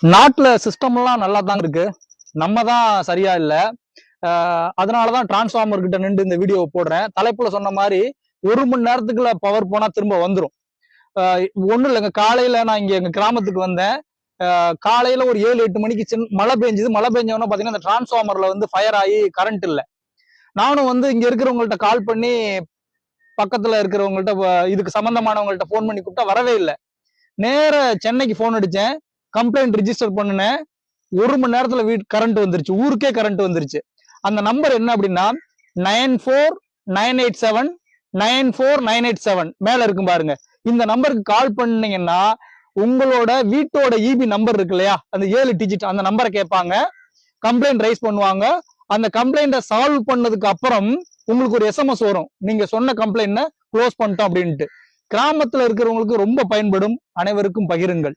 நாட்டுல சிஸ்டம் எல்லாம் நல்லா தான் இருக்கு. நம்ம தான் சரியா இல்ல. அதனாலதான் டிரான்ஸ்ஃபார்மர் கிட்ட நின்று இந்த வீடியோ போடுறேன். தலைப்புல சொன்ன மாதிரி 1 மணி நேரத்துக்குள்ள பவர் போனா திரும்ப வந்துடும். ஒண்ணும் இல்லைங்க, காலையில நான் இங்க எங்க கிராமத்துக்கு வந்தேன். காலையில ஒரு 7-8 மணிக்கு மழை பெஞ்சுது. மழை பெஞ்சவொன்னா பாத்தீங்கன்னா இந்த டிரான்ஸ்ஃபார்மர்ல வந்து ஃபயர் ஆகி கரண்ட் இல்ல. நானும் வந்து இங்க இருக்கிறவங்கள்ட்ட கால் பண்ணி, பக்கத்துல இருக்கிறவங்கள்ட்ட இதுக்கு சம்பந்தமானவங்கள்ட்ட போன் பண்ணி கூப்பிட்டா வரவே இல்லை. நேர சென்னைக்கு போன் அடிச்சேன், கம்ப்ளைண்ட் ரிஜிஸ்டர் பண்ணினேன். 1 மணி நேரத்துல கரண்ட் வந்துருச்சு, ஊருக்கே கரண்ட் வந்துருச்சு. அந்த நம்பர் என்ன அப்படின்னா 9498794947 மேல இருக்கும் பாருங்க. இந்த நம்பருக்கு கால் பண்ணீங்கன்னா உங்களோட வீட்டோட இபி நம்பர் இருக்கு இல்லையா, அந்த 7 டிஜிட் அந்த நம்பரை கேட்பாங்க, கம்ப்ளைண்ட் ரைஸ் பண்ணுவாங்க. அந்த கம்ப்ளைண்ட்டை சால்வ் பண்ணதுக்கு அப்புறம் உங்களுக்கு ஒரு எஸ்எம்எஸ் வரும், நீங்க சொன்ன கம்ப்ளைண்ட்டை க்ளோஸ் பண்ணிட்டோம் அப்படின்ட்டு. கிராமத்துல இருக்கிறவங்களுக்கு ரொம்ப பயன்படும். அனைவருக்கும் பகிருங்கள்.